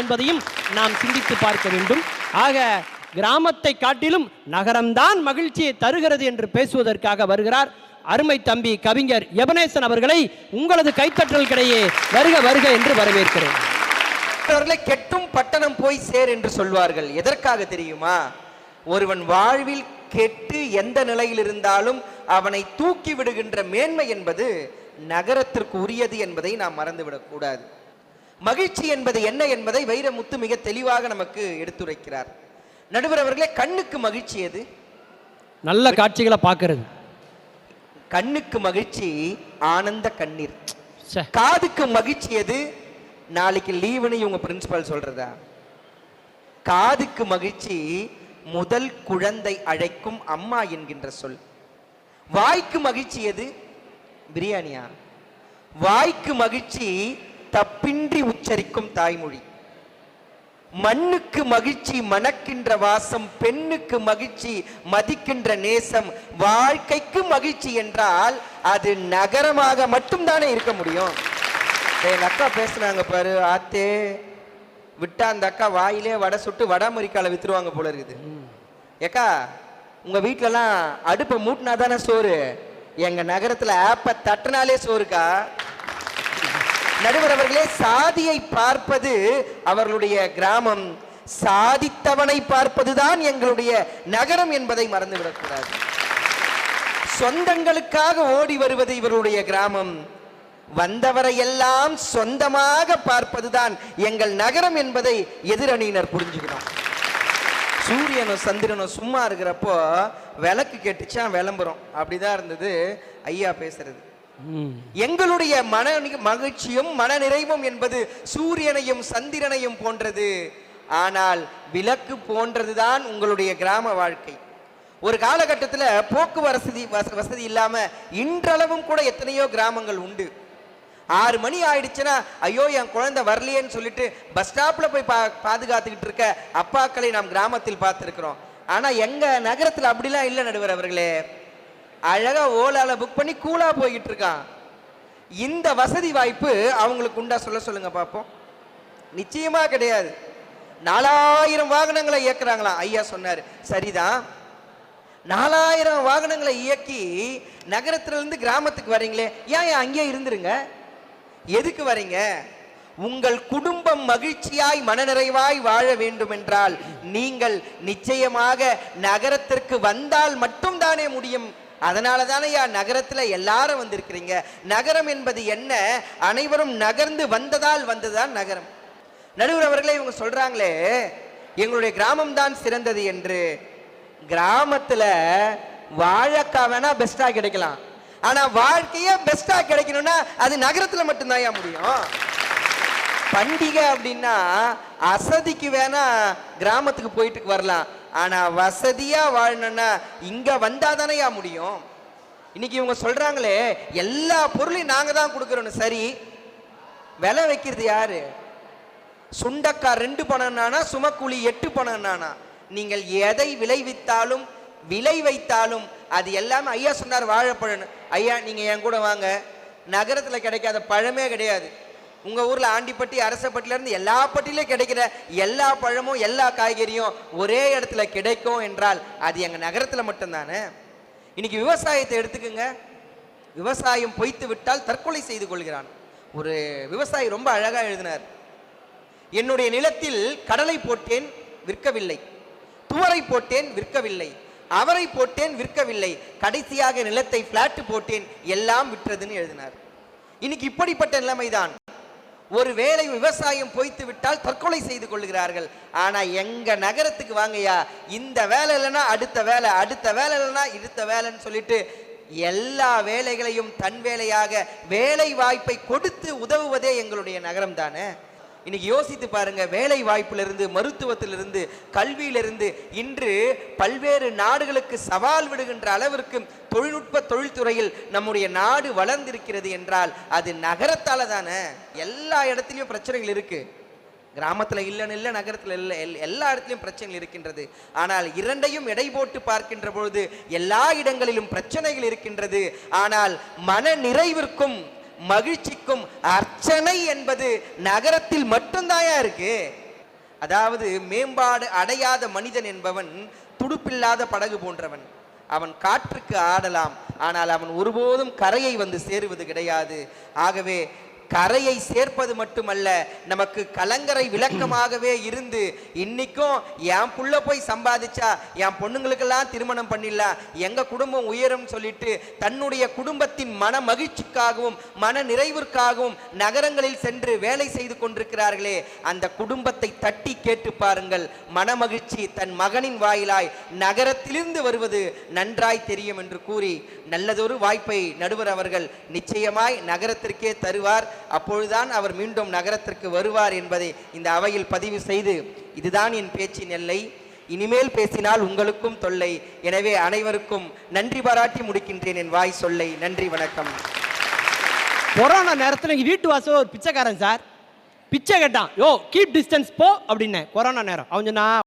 என்பதையும் நாம் சிந்தித்து பார்க்க வேண்டும். ஆக கிராமத்தை காட்டிலும் நகரம்தான் மகிழ்ச்சியை தருகிறது என்று பேசுவதற்காக வருகிறார் அருமை தம்பி கவிஞர் எபனேசன் அவர்களை உங்களது கைத்தட்டல் கிடையே வருக வருக என்று வரவேற்கிறேன். கெட்டும் பட்டணம் போய் சேர் என்று சொல்வார்கள். எதற்காக தெரியுமா? ஒருவன் வாழ்வில் கெட்டு எந்த நிலையில் இருந்தாலும் அவனை தூக்கி விடுகின்ற மேன்மை என்பது நகரத்திற்கு உரியது என்பதை நாம் மறந்துவிடக் கூடாது. மகிழ்ச்சி என்பது என்ன என்பதை வைரமுத்து மிக தெளிவாக நமக்கு எடுத்துரைக்கிறார். நடுவர் அவர்களே, கண்ணுக்கு மகிழ்ச்சி எது? நல்ல காட்சிகளை பார்க்கிறது. கண்ணுக்கு மகிழ்ச்சி ஆனந்த கண்ணீர். காதுக்கு மகிழ்ச்சி எது? நாளைக்கு லீவுன்னு இவங்க பிரின்சிபால் சொல்றதா? காதுக்கு மகிழ்ச்சி முதல் குழந்தை அழைக்கும் அம்மா என்கின்ற சொல். வாய்க்கு மகிழ்ச்சி எது? பிரியாணியா? வாய்க்கு மகிழ்ச்சி தப்பின்றி உச்சரிக்கும் தாய்மொழி. மண்ணுக்கு மகிழ்ச்சி மணக்கின்ற வாசம், பெண்ணுக்கு மகிழ்ச்சி மதிக்கின்ற நேசம். வாழ்க்கைக்கு மகிழ்ச்சி என்றால் அது நகரமாக மட்டும்தானே இருக்க முடியும். எங்க அக்கா பேசுனாங்க பாரு, ஆத்தே விட்டா அந்த அக்கா வாயிலே வடை சுட்டு வடஅமெரிக்கால வித்துருவாங்க போல இருக்குது. ஏக்கா, உங்க வீட்டுலலாம் அடுப்பை மூட்டினா தானே சோறு, எங்க நகரத்துல ஆப்ப தட்டினாலே சோறுக்கா. நடுவர் அவர்களே, சாதியை பார்ப்பது அவர்களுடைய கிராமம், சாதித்தவனை பார்ப்பதுதான் எங்களுடைய நகரம் என்பதை மறந்துவிடக்கூடாது. சொந்தங்களுக்காக ஓடி வருவது இவர்களுடைய கிராமம், வந்தவரை எல்லாம் சொந்தமாக பார்ப்பதுதான் எங்கள் நகரம் என்பதை எதிரணியினர் புரிஞ்சுக்கணும். சூரியனும் சந்திரனும் சும்மா இருக்கிறப்போ விளக்கு கெட்டுச்சா விளம்பரம், அப்படிதான் இருந்தது ஐயா பேசுறது. எங்களுடைய மன மகிழ்ச்சியும் மன நிறைவும் என்பது சூரியனையும் சந்திரனையும் போன்றது. ஆனால் விளக்கு போன்றதுதான் உங்களுடைய கிராம வாழ்க்கை. ஒரு காலகட்டத்தில் போக்குவரத்து வசதி இல்லாம இன்றளவும் கூட எத்தனையோ கிராமங்கள் உண்டு. 6 மணி ஆயிடுச்சுன்னா ஐயோ என் குழந்தை வரலையேன்னு சொல்லிட்டு பஸ் ஸ்டாப்ல போய் பாதுகாத்துக்கிட்டு இருக்க அப்பாக்களை நாம் கிராமத்தில் பார்த்திருக்கிறோம். ஆனா எங்க நகரத்தில் அப்படிலாம் இல்லை நடுவர் அவர்களே. அழகா ஓலால புக் பண்ணி கூலா போய்கிட்டு இருக்கான். இந்த வசதி வாய்ப்பு அவங்களுக்கு உண்டா? சொல்லுங்க பார்ப்போம். நிச்சயமா கிடையாது. 4000 வாகனங்களை இயக்குறாங்களாம். ஐயா சொன்னாரு, சரிதான். 4000 வாகனங்களை இயக்கி நகரத்திலிருந்து கிராமத்துக்கு வரீங்களே, ஏன் அங்கேயே இருந்துருங்க. எதுக்கு வரீங்க? உங்கள் குடும்பம் மகிழ்ச்சியாய் மனநிறைவாய் வாழ வேண்டும் என்றால் நீங்கள் நிச்சயமாக நகரத்திற்கு வந்தால் மட்டும் தானே முடியும். அதனால தானே நகரத்துல எல்லாரும் வந்திருக்கிறீங்க. நகரம் என்பது என்ன? அனைவரும் நகர்ந்து வந்ததுதான் நகரம். நடுவர் அவர்களே, இவங்க சொல்றாங்களே எங்களுடைய கிராமம் தான் சிறந்தது என்று. கிராமத்துல வாழைக்காய் வேணா பெஸ்டா கிடைக்கலாம், ஆனா வாழ்க்கையே பெஸ்டா கிடைக்கணும்னா அது நகரத்துல மட்டும்தான் முடியும். பண்டிகை அப்படின்னா அசதிக்கு வேணா கிராமத்துக்கு போயிட்டு வரலாம், ஆனா வசதியா வாழணும்னா இங்க வந்தாதானே முடியும். இன்னைக்கு இவங்க சொல்றாங்களே எல்லா பொருளையும் நாங்க தான் கொடுக்கறோம். சரி, விலை வைக்கிறது யாரு? சுண்டக்காய் 2 பணம்னானா சுமக்கூலி 8 பணம்னானா? நீங்கள் எதை விளைவித்தாலும் விலை வைத்தாலும் அது எல்லாமே ஐயா சொன்னார் வாழைப்பழம். ஐயா நீங்க என் கூட வாங்க, நகரத்துல கிடைக்காத பழமே கிடையாது. உங்க ஊர்ல ஆண்டிப்பட்டி அரசப்பட்டில இருந்து எல்லா பட்டியிலே கிடைக்கிற எல்லா பழமும் எல்லா காய்கறியும் ஒரே இடத்துல கிடைக்கும் என்றால் அது எங்க நகரத்துல மட்டும்தானே. இன்னைக்கு விவசாயத்தை எடுத்துக்குங்க. விவசாயம் பொய்த்து விட்டால் தற்கொலை செய்து கொள்கிறான். ஒரு விவசாயி ரொம்ப அழகா எழுதினார், என்னுடைய நிலத்தில் கடலை போட்டேன் விற்கவில்லை, துவரை போட்டேன் விற்கவில்லை, அவரை போட்டேன் விற்கவில்லை, கடைசியாக நிலத்தை பிளாட் போட்டேன் எல்லாம் விற்றதுன்னு எழுதினார். இன்னைக்கு இப்படிப்பட்ட நிலைமைதான். ஒரு வேளை விவசாயம் பொய்த்து விட்டால் தற்கொலை செய்து கொள்கிறார்கள். ஆனா எங்க நகரத்துக்கு வாங்கயா, இந்த வேலை இல்லைன்னா அடுத்த வேலை, அடுத்த வேலை இல்லைன்னா அடுத்த வேலைன்னு சொல்லிட்டு எல்லா வேலைகளையும் தன் வேலையாக வேலை வாய்ப்பை கொடுத்து உதவுவதே எங்களுடைய நகரம் தானே. இன்னைக்கு யோசித்து பாருங்க, வேலை வாய்ப்பிலிருந்து மருத்துவத்திலிருந்து கல்வியிலிருந்து இன்று பல்வேறு நாடுகளுக்கு சவால் விடுகின்ற அளவிற்கு தொழில்நுட்ப தொழில்துறையில் நம்முடைய நாடு வளர்ந்திருக்கிறது என்றால் அது நகரத்தால தானே. எல்லா இடத்துலையும் பிரச்சனைகள் இருக்கு. கிராமத்தில் இல்லைன்னு இல்லை, நகரத்தில் இல்லை, எல்லா இடத்துலையும் பிரச்சனைகள் இருக்கின்றது. ஆனால் இரண்டையும் எடை போட்டு பார்க்கின்ற பொழுது எல்லா இடங்களிலும் பிரச்சனைகள் இருக்கின்றது. ஆனால் மன நிறைவிற்கும் மகிழ்ச்சிக்கும் அர்ச்சனை என்பது நகரத்தில் மட்டும்தாயா இருக்கு. அதாவது மேம்பாடு அடையாத மனிதன் என்பவன் துடுப்பில்லாத படகு போன்றவன். அவன் காற்றுக்கு ஆடலாம், ஆனால் அவன் ஒருபோதும் கரையை வந்து சேருவது கிடையாது. ஆகவே கரையை சேர்ப்பது மட்டுமல்ல, நமக்கு கலங்கரை விளக்கமாகவே இருந்து இன்னைக்கும் என் புள்ள போய் சம்பாதிச்சா என் பொண்ணுங்களுக்கெல்லாம் திருமணம் பண்ணிடலாம், எங்க குடும்பம் உயரும் சொல்லிட்டு தன்னுடைய குடும்பத்தின் மன மகிழ்ச்சிக்காகவும் மன நிறைவிற்காகவும் நகரங்களில் சென்று வேலை செய்து கொண்டிருக்கிறார்களே, அந்த குடும்பத்தை தட்டி கேட்டு பாருங்கள். மன மகிழ்ச்சி தன் மகனின் வாயிலாய் நகரத்திலிருந்து வருவது நன்றாய் தெரியும் என்று கூறி நல்லதொரு வாய்ப்பை நடுவர் அவர்கள் நிச்சயமாய் நகரத்திற்கே தருவார். அப்பொழுதுதான் அவர் மீண்டும் நகரத்திற்கு வருவார் என்பதை இந்த அவையில் பதிவு செய்து, இதுதான் என் பேச்சின் எல்லை, இனிமேல் பேசினால் உங்களுக்கும் தொல்லை. எனவே அனைவருக்கும் நன்றி பாராட்டி முடிக்கின்றேன் என் வாய் சொல்லை. நன்றி, வணக்கம். கொரோனா நேரத்தில் எங்கள் வீட்டு வாசல் ஒரு பிச்சைக்காரன் சார் பிச்சை கேட்டான். யோ கீப் டிஸ்டன்ஸ் போ அப்படின்னு. கொரோனா நேரம் அவன் சொன்னா